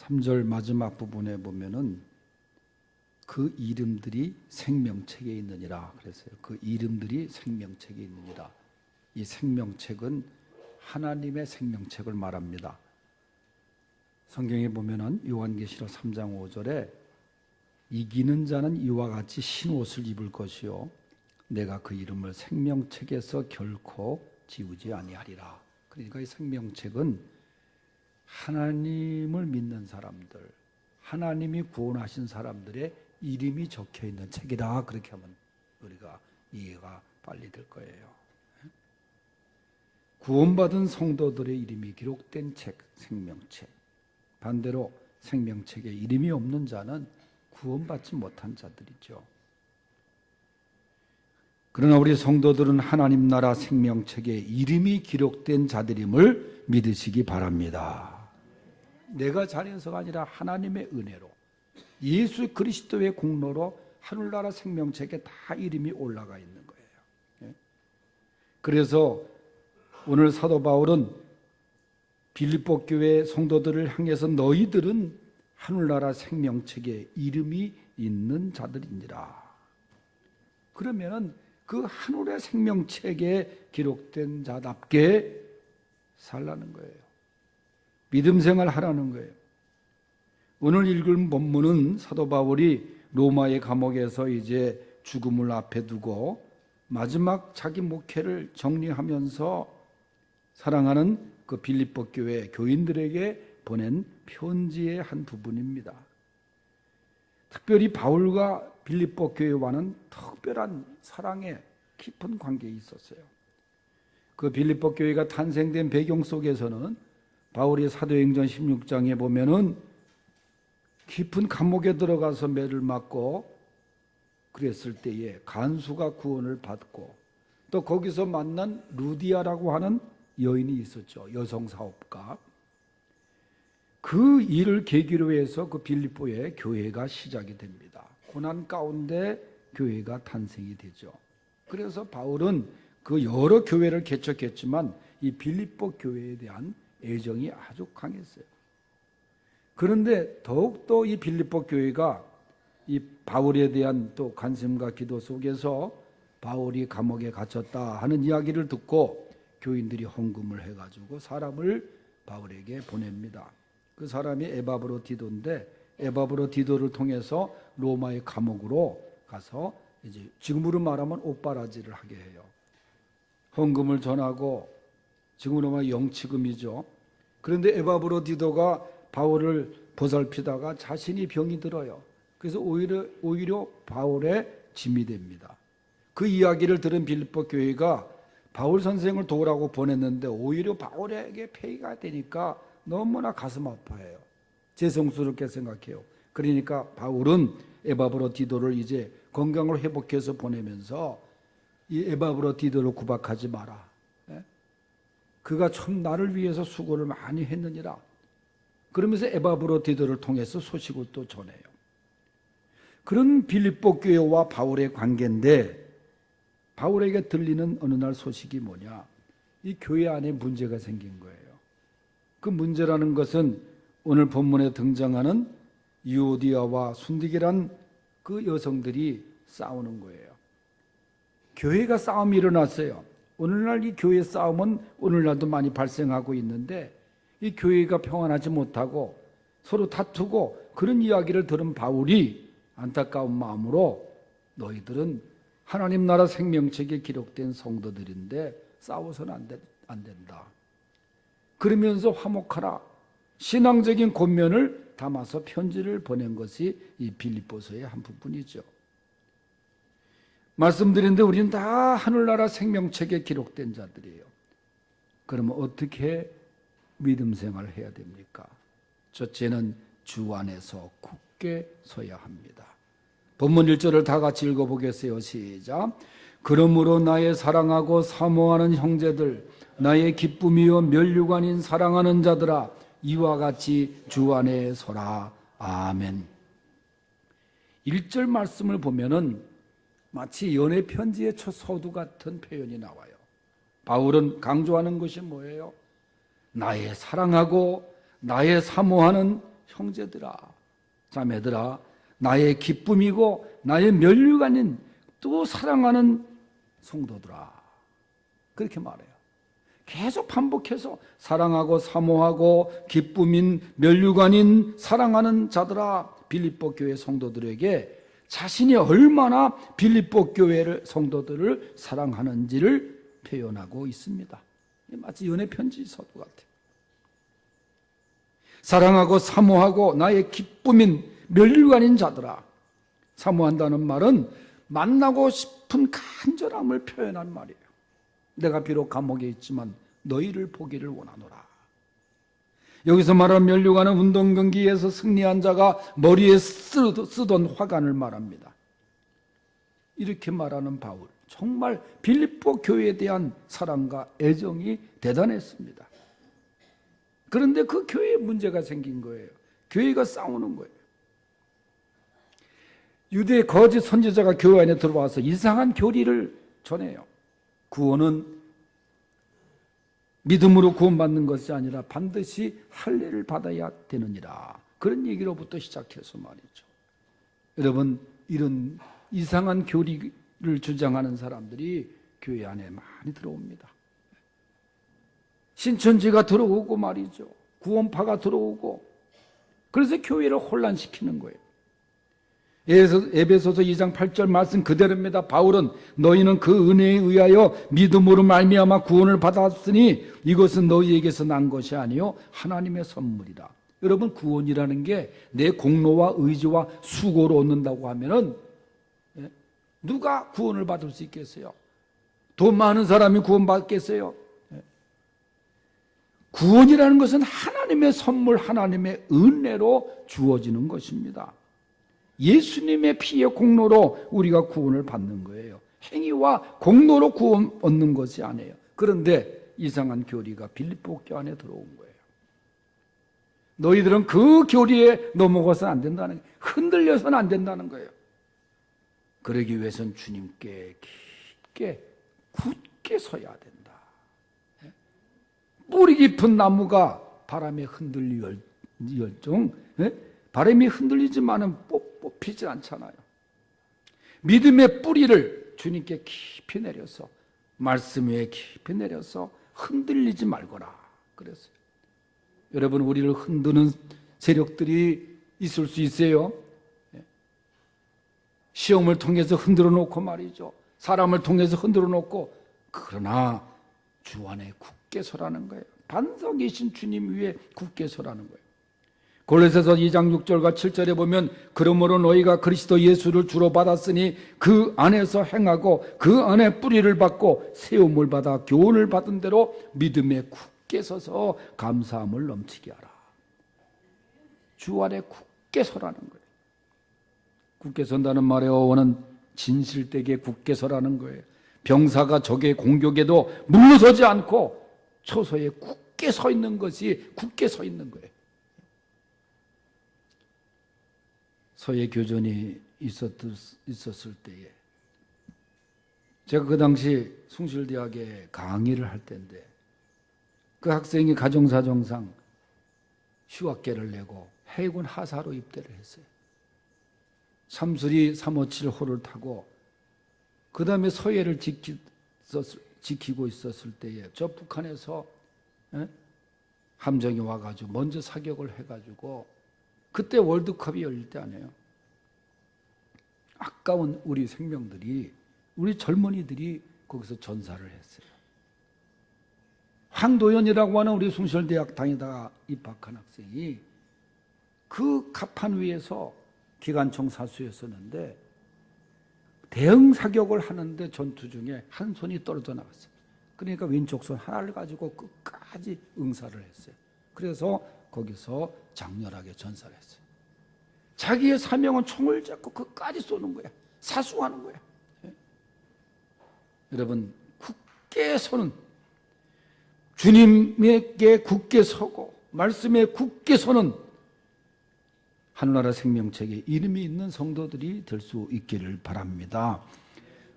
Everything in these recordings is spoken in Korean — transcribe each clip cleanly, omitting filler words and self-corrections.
3절 마지막 부분에 보면은 그 이름들이 생명책에 있느니라 그랬어요. 그 이름들이 생명책에 있느니라. 이 생명책은 하나님의 생명책을 말합니다. 성경에 보면은 요한계시록 3장 5절에 이기는 자는 이와 같이 흰 옷을 입을 것이요 내가 그 이름을 생명책에서 결코 지우지 아니하리라. 그러니까 이 생명책은 하나님을 믿는 사람들, 하나님이 구원하신 사람들의 이름이 적혀 있는 책이다. 그렇게 하면 우리가 이해가 빨리 될 거예요. 구원받은 성도들의 이름이 기록된 책, 생명책. 반대로 생명책에 이름이 없는 자는 구원받지 못한 자들이죠. 그러나 우리 성도들은 하나님 나라 생명책에 이름이 기록된 자들임을 믿으시기 바랍니다. 내가 잘해서가 아니라 하나님의 은혜로 예수 그리스도의 공로로 하늘나라 생명책에 다 이름이 올라가 있는 거예요. 그래서 오늘 사도 바울은 빌립보 교회 성도들을 향해서 너희들은 하늘나라 생명책에 이름이 있는 자들이니라. 그러면은 그 하늘의 생명책에 기록된 자답게 살라는 거예요. 믿음 생활 하라는 거예요. 오늘 읽은 본문은 사도 바울이 로마의 감옥에서 이제 죽음을 앞에 두고 마지막 자기 목회를 정리하면서 사랑하는 그 빌립보 교회 교인들에게 보낸 편지의 한 부분입니다. 특별히 바울과 빌립보 교회와는 특별한 사랑의 깊은 관계에 있었어요. 그 빌립보 교회가 탄생된 배경 속에서는 바울이 사도행전 16장에 보면은 깊은 감옥에 들어가서 매를 맞고 그랬을 때에 간수가 구원을 받고 또 거기서 만난 루디아라고 하는 여인이 있었죠. 여성 사업가. 그 일을 계기로 해서 그 빌립보에 교회가 시작이 됩니다. 고난 가운데 교회가 탄생이 되죠. 그래서 바울은 그 여러 교회를 개척했지만 이 빌립보 교회에 대한 애정이 아주 강했어요. 그런데 더욱더 이 빌립보 교회가 이 바울에 대한 또 관심과 기도 속에서 바울이 감옥에 갇혔다 하는 이야기를 듣고 교인들이 헌금을 해가지고 사람을 바울에게 보냅니다. 그 사람이 에바브로디도인데 에바브로디도를 통해서 로마의 감옥으로 가서 이제 지금으로 말하면 옷바라지를 하게 해요. 헌금을 전하고 지금으로 말하면 영치금이죠. 그런데 에바브로디도가 바울을 보살피다가 자신이 병이 들어요. 그래서 오히려 바울의 짐이 됩니다. 그 이야기를 들은 빌립보 교회가 바울 선생을 도우라고 보냈는데 오히려 바울에게 폐의가 되니까 너무나 가슴 아파해요. 죄송스럽게 생각해요. 그러니까 바울은 에바브로디도를 이제 건강을 회복해서 보내면서 이 에바브로디도를 구박하지 마라. 그가 참 나를 위해서 수고를 많이 했느니라. 그러면서 에바브로디도를 통해서 소식을 또 전해요. 그런 빌립보 교회와 바울의 관계인데 바울에게 들리는 어느 날 소식이 뭐냐? 이 교회 안에 문제가 생긴 거예요. 그 문제라는 것은 오늘 본문에 등장하는 유오디아와 순디게란 그 여성들이 싸우는 거예요. 교회가 싸움이 일어났어요. 오늘날 이 교회 싸움은 오늘날도 많이 발생하고 있는데 이 교회가 평안하지 못하고 서로 다투고 그런 이야기를 들은 바울이 안타까운 마음으로 너희들은 하나님 나라 생명책에 기록된 성도들인데 싸워서는 안 된다. 그러면서 화목하라. 신앙적인 권면을 담아서 편지를 보낸 것이 이 빌립보서의 한 부분이죠. 말씀드렸는데 우리는 다 하늘나라 생명책에 기록된 자들이에요. 그러면 어떻게 믿음 생활을 해야 됩니까? 첫째는 주 안에서 굳게 서야 합니다. 본문 1절을 다 같이 읽어보겠어요. 시작. 그러므로 나의 사랑하고 사모하는 형제들, 나의 기쁨이요 면류관인 사랑하는 자들아, 이와 같이 주 안에 서라. 아멘. 1절 말씀을 보면은 마치 연애 편지의 첫 서두 같은 표현이 나와요. 바울은 강조하는 것이 뭐예요? 나의 사랑하고 나의 사모하는 형제들아, 자매들아, 나의 기쁨이고 나의 면류관인 또 사랑하는 성도들아, 그렇게 말해요. 계속 반복해서 사랑하고 사모하고 기쁨인 면류관인 사랑하는 자들아, 빌립보 교회 성도들에게 자신이 얼마나 빌립보 교회 성도들을 사랑하는지를 표현하고 있습니다. 마치 연애 편지 서두 같아요. 사랑하고 사모하고 나의 기쁨인 면류관인 자들아. 사모한다는 말은 만나고 싶은 간절함을 표현한 말이에요. 내가 비록 감옥에 있지만 너희를 보기를 원하노라. 여기서 말하는 면류관은 운동 경기에서 승리한 자가 머리에 쓰던 화관을 말합니다. 이렇게 말하는 바울, 정말 빌립보 교회에 대한 사랑과 애정이 대단했습니다. 그런데 그 교회에 문제가 생긴 거예요. 교회가 싸우는 거예요. 유대 거짓 선지자가 교회 안에 들어와서 이상한 교리를 전해요. 구원은 믿음으로 구원받는 것이 아니라 반드시 할례를 받아야 되느니라. 그런 얘기로부터 시작해서 말이죠. 여러분, 이런 이상한 교리를 주장하는 사람들이 교회 안에 많이 들어옵니다. 신천지가 들어오고 말이죠. 구원파가 들어오고, 그래서 교회를 혼란시키는 거예요. 에베소서 2장 8절 말씀 그대로입니다. 바울은 너희는 그 은혜에 의하여 믿음으로 말미암아 구원을 받았으니 이것은 너희에게서 난 것이 아니요 하나님의 선물이라. 여러분, 구원이라는 게 내 공로와 의지와 수고로 얻는다고 하면은 누가 구원을 받을 수 있겠어요? 돈 많은 사람이 구원받겠어요? 구원이라는 것은 하나님의 선물, 하나님의 은혜로 주어지는 것입니다. 예수님의 피의 공로로 우리가 구원을 받는 거예요. 행위와 공로로 구원 얻는 것이 아니에요. 그런데 이상한 교리가 빌립보 교회 안에 들어온 거예요. 너희들은 그 교리에 넘어가서는 안 된다는 거예요. 흔들려서는 안 된다는 거예요. 그러기 위해서는 주님께 깊게 굳게 서야 된다. 뿌리 깊은 나무가 바람에 흔들릴정 바람이 흔들리지만은 뽑히지 않잖아요. 믿음의 뿌리를 주님께 깊이 내려서 말씀 위에 깊이 내려서 흔들리지 말거라 그랬어요. 여러분, 우리를 흔드는 세력들이 있을 수 있어요. 시험을 통해서 흔들어 놓고 말이죠. 사람을 통해서 흔들어 놓고, 그러나 주 안에 굳게 서라는 거예요. 반석이신 주님 위에 굳게 서라는 거예요. 골로새서 2장 6절과 7절에 보면 그러므로 너희가 그리스도 예수를 주로 받았으니 그 안에서 행하고 그 안에 뿌리를 받고 세움을 받아 교훈을 받은 대로 믿음에 굳게 서서 감사함을 넘치게 하라. 주 안에 굳게 서라는 거예요. 굳게 선다는 말의 어원은 진실되게 굳게 서라는 거예요. 병사가 적의 공격에도 물러서지 않고 초소에 굳게 서 있는 것이 굳게 서 있는 거예요. 서예 교전이 있었을 때에 제가 그 당시 숭실대학에 강의를 할 때인데 그 학생이 가정사정상 휴학계를 내고 해군 하사로 입대를 했어요. 참수리 357호를 타고 그 다음에 서예를 지키고 있었을 때에 저 북한에서 함정이 와가지고 먼저 사격을 해가지고 그때 월드컵이 열릴 때 아니에요. 아까운 우리 생명들이, 우리 젊은이들이 거기서 전사를 했어요. 황도연이라고 하는 우리 숭실대학 다니다가 입학한 학생이 그 갑판 위에서 기관총 사수였었는데 대응 사격을 하는데 전투 중에 한 손이 떨어져 나갔어요. 그러니까 왼쪽 손 하나를 가지고 끝까지 응사를 했어요. 그래서 거기서 장렬하게 전사를 했어요. 자기의 사명은 총을 잡고 끝까지 쏘는 거야. 사수하는 거야. 여러분, 굳게 서는, 주님에게 굳게 서고 말씀에 굳게 서는 하늘나라 생명책에 이름이 있는 성도들이 될 수 있기를 바랍니다.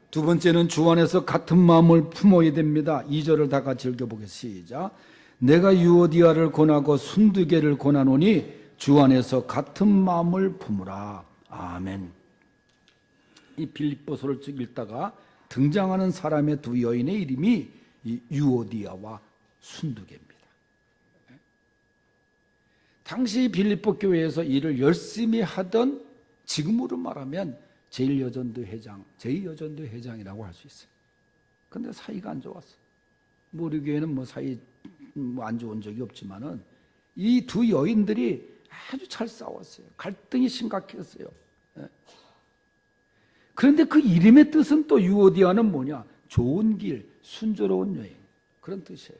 두 번째는 주 안에서 같은 마음을 품어야 됩니다. 2절을 다 같이 읽어보겠습니다. 시작. 내가 유오디아를 권하고 순두개를 권하노니 주 안에서 같은 마음을 품으라. 아멘. 이 빌립보서를 쭉 읽다가 등장하는 사람의 두 여인의 이름이 이 유오디아와 순두개입니다. 당시 빌립보 교회에서 일을 열심히 하던, 지금으로 말하면 제1여전도 회장이라고 할 수 있어요. 근데 사이가 안 좋았어. 우리 교회는 사이 안 좋은 적이 없지만은 이 두 여인들이 아주 잘 싸웠어요. 갈등이 심각했어요. 그런데 그 이름의 뜻은 또 유오디아는 뭐냐? 좋은 길, 순조로운 여행, 그런 뜻이에요.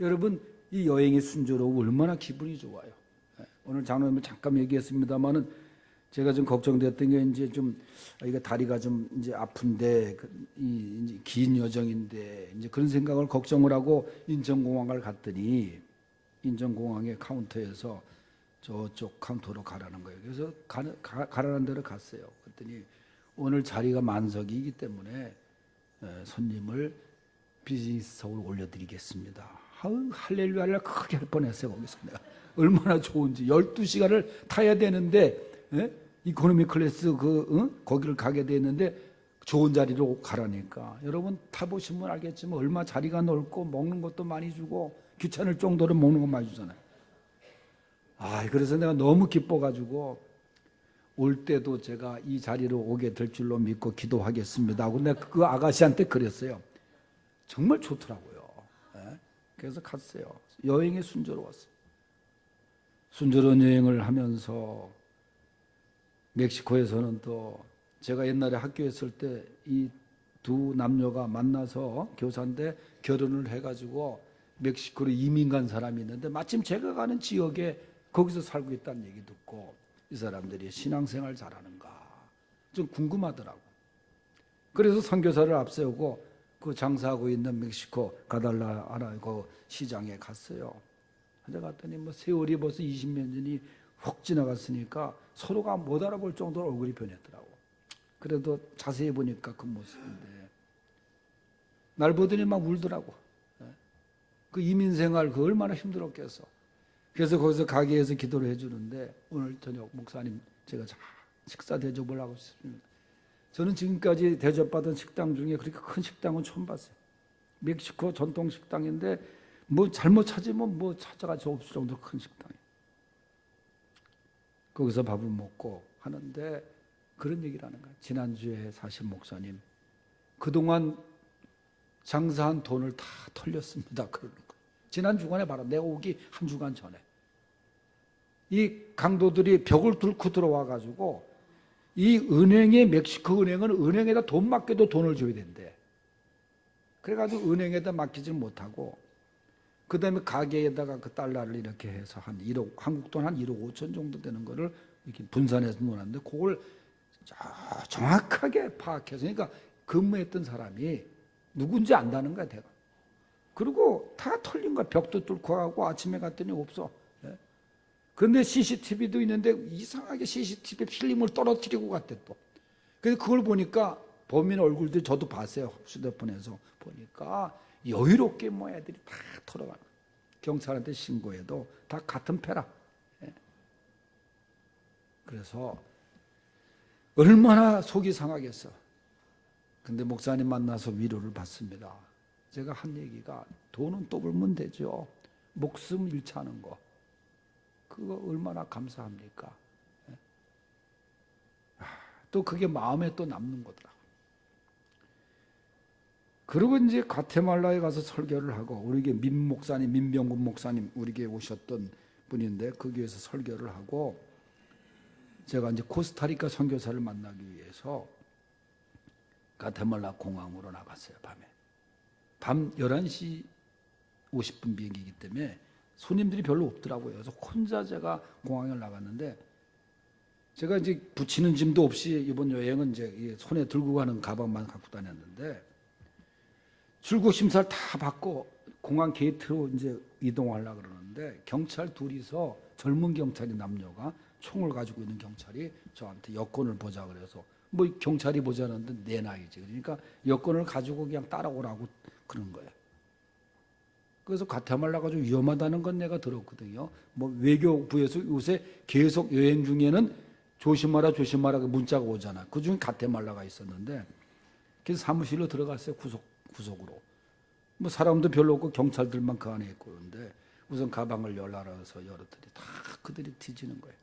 여러분, 이 여행이 순조로워 얼마나 기분이 좋아요. 오늘 장로님은 잠깐 얘기했습니다만은 제가 좀 걱정됐던 게 이제 좀 이거 다리가 좀 이제 아픈데 이제 긴 여정인데 이제 그런 생각을 걱정을 하고 인천공항을 갔더니 인천공항의 카운터에서 저쪽 카운터로 가라는 거예요. 그래서 가라는 데로 갔어요. 그랬더니 오늘 자리가 만석이기 때문에 손님을 비즈니스석으로 올려드리겠습니다. 할렐루야를 크게 할 뻔했어요. 거기서 내가 얼마나 좋은지. 12시간을 타야 되는데 이코노미 클래스 거기를 가게 되는데 좋은 자리로 가라니까. 여러분 타보시면 알겠지만 얼마 자리가 넓고 먹는 것도 많이 주고 귀찮을 정도로 먹는 거 많이 주잖아요. 그래서 내가 너무 기뻐가지고 올 때도 제가 이 자리로 오게 될 줄로 믿고 기도하겠습니다 하고 내가 그 아가씨한테 그랬어요. 정말 좋더라고요. 그래서 갔어요. 여행이 순조로웠어요. 순조로운 여행을 하면서 멕시코에서는 또 제가 옛날에 학교에 있을 때 이 두 남녀가 만나서 교사인데 결혼을 해가지고 멕시코로 이민 간 사람이 있는데 마침 제가 가는 지역에 거기서 살고 있다는 얘기 듣고 이 사람들이 신앙생활 잘하는가 좀 궁금하더라고. 그래서 선교사를 앞세우고 그 장사하고 있는 멕시코 가달라하나 그 시장에 갔어요. 갔더니 세월이 벌써 20몇 년이 훅 지나갔으니까 서로가 못 알아볼 정도로 얼굴이 변했더라고. 그래도 자세히 보니까 그 모습인데 날 보더니 막 울더라고. 그 이민생활 그 얼마나 힘들었겠어. 그래서 거기서 가게에서 기도를 해주는데 오늘 저녁 목사님 제가 식사 대접을 하고 싶습니다. 저는 지금까지 대접받은 식당 중에 그렇게 큰 식당은 처음 봤어요. 멕시코 전통 식당인데 잘못 찾으면 찾아가지 없을 정도로 큰 식당이에요. 거기서 밥을 먹고 하는데 그런 얘기를 하는 거예요. 지난주에 사실 목사님 그동안 장사한 돈을 다 털렸습니다. 그러는 거예요. 지난 주간에 바로 내가 오기 한 주간 전에 이 강도들이 벽을 뚫고 들어와가지고 이 은행에 멕시코 은행은 은행에다 돈 맡겨도 돈을 줘야 된대. 그래가지고 은행에다 맡기지 못하고 그 다음에 가게에다가 그 달러를 이렇게 해서 한 1억, 한국 돈 한 1억 5천 정도 되는 거를 이렇게 분산해서 놓았는데 그걸 정확하게 파악해서 그러니까 근무했던 사람이 누군지 안다는 거야, 내가. 그리고 다 털린 거야. 벽도 뚫고 가고 아침에 갔더니 없어. 그런데 CCTV도 있는데 이상하게 CCTV 필름을 떨어뜨리고 갔대 또. 그래서 그걸 보니까 범인 얼굴들 저도 봤어요. 휴대폰에서 보니까 여유롭게 애들이 다 털어가는 거야. 경찰한테 신고해도 다 같은 패라. 그래서 얼마나 속이 상하겠어. 근데 목사님 만나서 위로를 받습니다. 제가 한 얘기가 돈은 또 벌면 되죠. 목숨 잃자는 거. 그거 얼마나 감사합니까? 또 그게 마음에 또 남는 거더라고요. 그리고 이제 과테말라에 가서 설교를 하고 우리 교회 민병군 목사님 우리 교회 오셨던 분인데 그 교회에서 설교를 하고 제가 이제 코스타리카 선교사를 만나기 위해서 과테말라 공항으로 나갔어요. 밤 11시 50분 비행기이기 때문에 손님들이 별로 없더라고요. 그래서 혼자 제가 공항에 나갔는데 제가 이제 붙이는 짐도 없이 이번 여행은 이제 손에 들고 가는 가방만 갖고 다녔는데 출국 심사를 다 받고 공항 게이트로 이제 이동하려고 그러는데 경찰 둘이서 젊은 경찰이 남녀가 총을 가지고 있는 경찰이 저한테 여권을 보자 그래서 경찰이 보자는데 내 나이지. 그러니까 여권을 가지고 그냥 따라오라고 그런 거예요. 그래서 과테말라가 좀 위험하다는 건 내가 들었거든요. 뭐 외교부에서 요새 계속 여행 중에는 조심하라 조심하라 그 문자가 오잖아. 그중에 과테말라가 있었는데 그래서 사무실로 들어갔어요. 구석으로. 뭐 사람도 별로 없고 경찰들만 그 안에 있고 그런데 우선 가방을 열라라 해서 열었더니 다 그들이 뒤지는 거예요.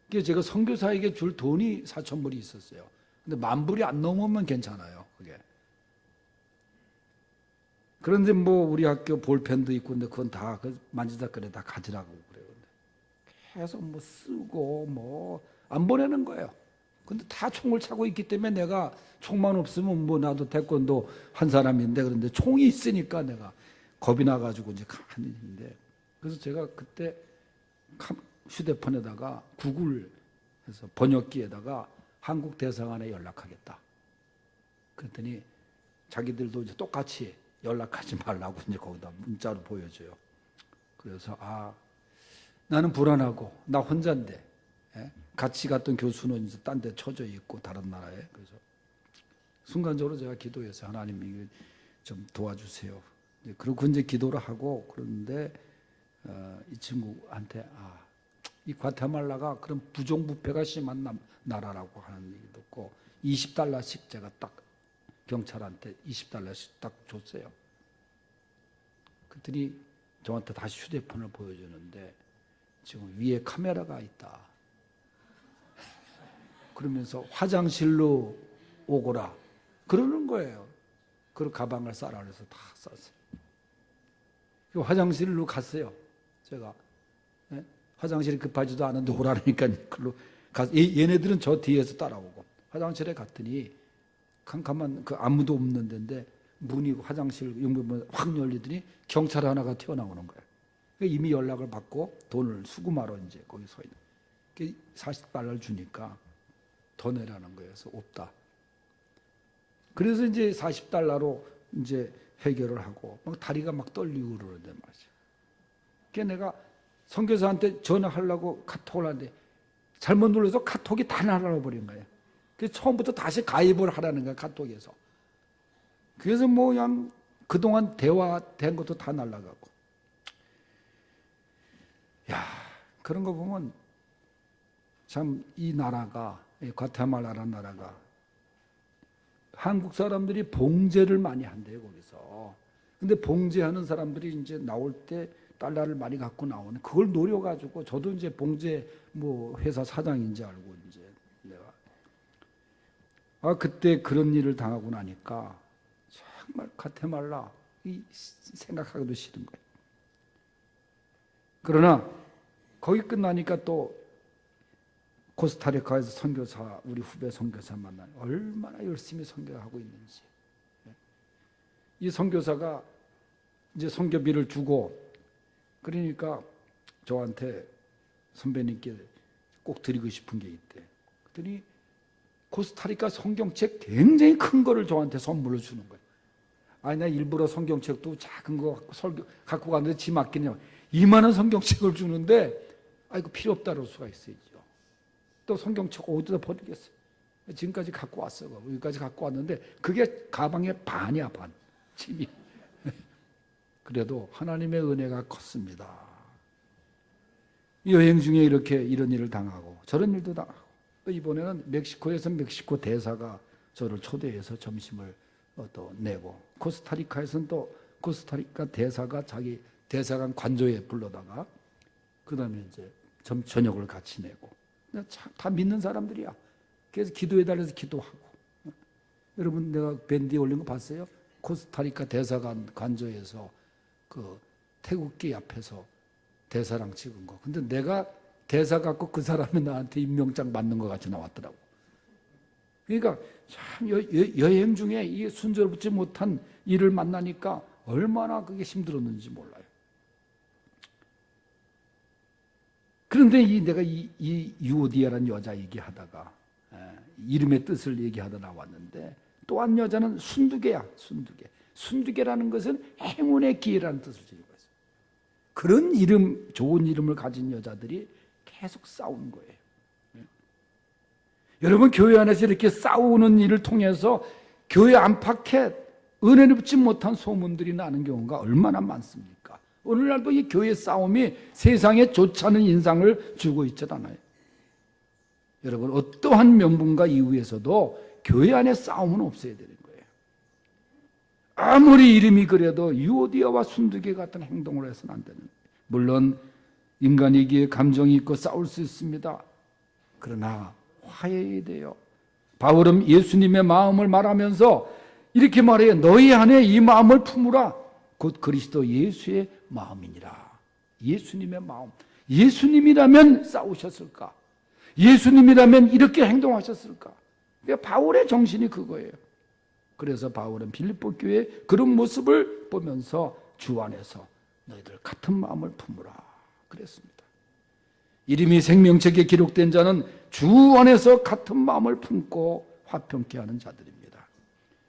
그래서 제가 선교사에게 줄 돈이 4,000불이 있었어요. 근데 10,000불이 안 넘으면 괜찮아요. 그게. 그런데 뭐 우리 학교 볼펜도 있고 근데 그건 다 만지작거려 다 가지라고 그래요. 계속 뭐 쓰고 뭐 안 보내는 거예요. 근데 다 총을 차고 있기 때문에 내가 총만 없으면 뭐 나도 태권도 한 사람인데 그런데 총이 있으니까 내가 겁이 나가지고 이제 하는 일인데 그래서 제가 그때 휴대폰에다가 구글해서 번역기에다가 한국 대사관에 연락하겠다. 그랬더니 자기들도 이제 똑같이 연락하지 말라고 이제 거기다 문자로 보여줘요. 그래서 나는 불안하고 나 혼자인데 같이 갔던 교수는 이제 딴 데 처져 있고 다른 나라에 그래서 순간적으로 제가 기도해서 하나님 좀 도와주세요. 그리고 이제 기도를 하고 그런데 이 친구한테 이 과테말라가 그런 부정부패가 심한 나라라고 하는 얘기 듣고 $20씩 제가 딱 경찰한테 $20씩 딱 줬어요. 그랬더니 저한테 다시 휴대폰을 보여주는데 지금 위에 카메라가 있다. 그러면서 화장실로 오거라. 그러는 거예요. 그리고 가방을 싸라 그래서 다 쌌어요. 화장실로 갔어요. 제가. 화장실이 급하지도 않은데 오라니까 그걸로 가서 얘네들은 저 뒤에서 따라오고 화장실에 갔더니 캄캄한 그 아무도 없는 데인데 문이 화장실 용문이 확 열리더니 경찰 하나가 튀어나오는 거예요. 이미 연락을 받고 돈을 수금하러 이제 거기 서 있는. $40 주니까 더 내라는 거예요. 그래서 없다. 그래서 이제 $40로 이제 해결을 하고 막 다리가 막 떨리고 그러는데 말이죠. 그래서 내가 선교사한테 전화하려고 카톡을 하는데 잘못 눌러서 카톡이 다 날아버린 거예요. 그래서 처음부터 다시 가입을 하라는 거야, 카톡에서. 그래서 뭐 그냥 그동안 대화된 것도 다 날아가고. 야, 그런 거 보면 참 이 나라가, 과테말라라는 나라가 한국 사람들이 봉제를 많이 한대요, 거기서. 근데 봉제하는 사람들이 이제 나올 때 달러를 많이 갖고 나오는 그걸 노려가지고 저도 이제 봉제 뭐 회사 사장인지 알고 이제 내가 그때 그런 일을 당하고 나니까 정말 과테말라 생각하기도 싫은 거예요. 그러나 거기 끝나니까 또 코스타리카에서 선교사 우리 후배 선교사 만나 얼마나 열심히 선교하고 있는지 이 선교사가 이제 선교비를 주고 그러니까 저한테 선배님께 꼭 드리고 싶은 게 있대. 그랬더니 코스타리카 성경책 굉장히 큰 거를 저한테 선물로 주는 거예요. 아니 나 일부러 성경책도 작은 거 갖고 갔는데 지 맡기냐 이만한 성경책을 주는데 이거 필요 없다 그럴 수가 있어요. 또 성경책 어디다 버리겠어요. 지금까지 갖고 왔어. 여기까지 갖고 왔는데 그게 가방의 반이야 반. 짐이. 그래도 하나님의 은혜가 컸습니다. 여행 중에 이렇게 이런 일을 당하고 저런 일도 당하고 또 이번에는 멕시코에서 멕시코 대사가 저를 초대해서 점심을 또 내고 코스타리카에서는 또 코스타리카 대사가 자기 대사관 관저에 불러다가 그 다음에 이제 저녁을 같이 내고 다 믿는 사람들이야. 그래서 기도해달라서 기도하고 여러분 내가 밴드에 올린 거 봤어요? 코스타리카 대사관 관저에서 그 태극기 앞에서 대사랑 찍은 거. 근데 내가 대사 갖고 그 사람이 나한테 임명장 맞는 것 같이 나왔더라고. 그러니까 참 여행 중에 이 순조롭지 못한 일을 만나니까 얼마나 그게 힘들었는지 몰라요. 그런데 내가 이 유오디아라는 여자 얘기하다가 이름의 뜻을 얘기하다 나왔는데 또 한 여자는 순두개야. 순두개라는 것은 행운의 기회라는 뜻을 지니고 있어요. 그런 이름, 좋은 이름을 가진 여자들이 계속 싸우는 거예요. 여러분 교회 안에서 이렇게 싸우는 일을 통해서 교회 안팎에 은혜를 받지 못한 소문들이 나는 경우가 얼마나 많습니까? 오늘날도 이 교회 싸움이 세상에 좋지 않은 인상을 주고 있잖아요. 여러분, 어떠한 명분과 이유에서도 교회 안에 싸움은 없어야 되는 거예요. 아무리 이름이 그래도 유오디아와 순두개 같은 행동을 해서는 안 되는 거예요. 물론 인간이기에 감정이 있고 싸울 수 있습니다. 그러나 화해해야 돼요. 바울은 예수님의 마음을 말하면서 이렇게 말해요. 너희 안에 이 마음을 품으라. 곧 그리스도 예수의 마음이니라. 예수님의 마음. 예수님이라면 싸우셨을까? 예수님이라면 이렇게 행동하셨을까? 바울의 정신이 그거예요. 그래서 바울은 빌립보 교회의 그런 모습을 보면서 주 안에서 너희들 같은 마음을 품으라 그랬습니다. 이름이 생명책에 기록된 자는 주 안에서 같은 마음을 품고 화평케 하는 자들입니다.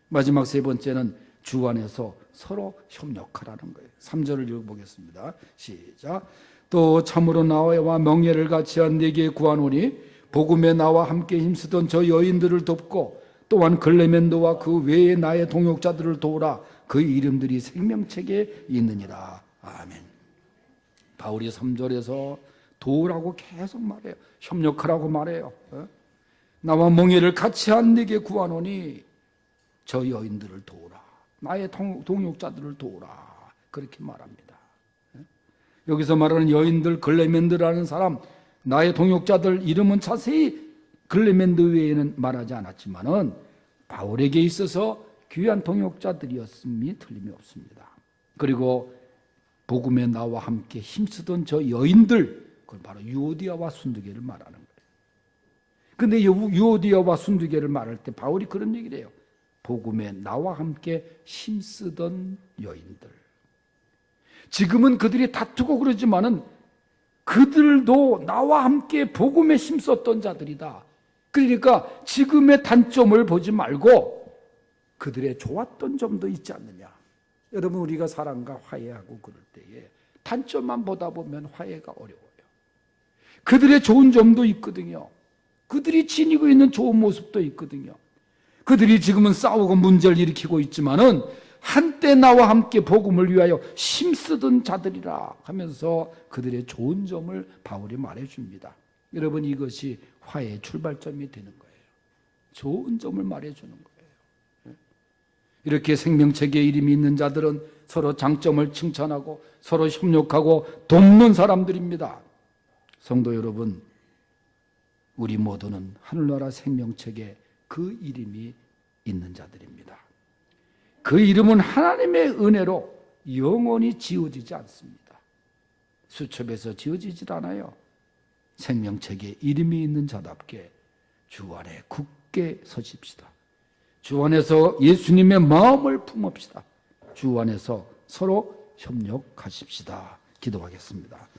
마지막 세 번째는 주 안에서 서로 협력하라는 거예요. 3절을 읽어보겠습니다. 시작. 또 참으로 나와 명예를 같이 한 네게 구하노니 복음에 나와 함께 힘쓰던 저 여인들을 돕고 또한 글레멘도와 그 외에 나의 동역자들을 도우라. 그 이름들이 생명책에 있느니라. 아멘. 바울이 3절에서 도우라고 계속 말해요. 협력하라고 말해요. 나와 멍에를 같이 한 네게 구하노니 저 여인들을 도우라. 나의 동역자들을 도우라. 그렇게 말합니다. 여기서 말하는 여인들, 글레멘드라는 사람, 나의 동역자들 이름은 자세히 글레멘드 외에는 말하지 않았지만은 바울에게 있어서 귀한 동역자들이었음이 틀림이 없습니다. 그리고 복음에 나와 함께 힘쓰던 저 여인들, 그건 바로 유오디아와 순두개를 말하는 거예요. 근데 유오디아와 순두개를 말할 때 바울이 그런 얘기를 해요. 복음에 나와 함께 힘쓰던 여인들. 지금은 그들이 다투고 그러지만은 그들도 나와 함께 복음에 힘썼던 자들이다. 그러니까 지금의 단점을 보지 말고 그들의 좋았던 점도 있지 않느냐. 여러분, 우리가 사람과 화해하고 그럴 때에 단점만 보다 보면 화해가 어려워요. 그들의 좋은 점도 있거든요. 그들이 지니고 있는 좋은 모습도 있거든요. 그들이 지금은 싸우고 문제를 일으키고 있지만은 한때 나와 함께 복음을 위하여 힘쓰던 자들이라 하면서 그들의 좋은 점을 바울이 말해줍니다. 여러분, 이것이 화해의 출발점이 되는 거예요. 좋은 점을 말해주는 거예요. 이렇게 생명책에 이름이 있는 자들은 서로 장점을 칭찬하고 서로 협력하고 돕는 사람들입니다. 성도 여러분, 우리 모두는 하늘나라 생명책에 그 이름이 있는 자들입니다. 그 이름은 하나님의 은혜로 영원히 지워지지 않습니다. 수첩에서 지워지질 않아요. 생명책에 이름이 있는 자답게 주 안에 굳게 서십시다. 주 안에서 예수님의 마음을 품읍시다. 주 안에서 서로 협력하십시다. 기도하겠습니다.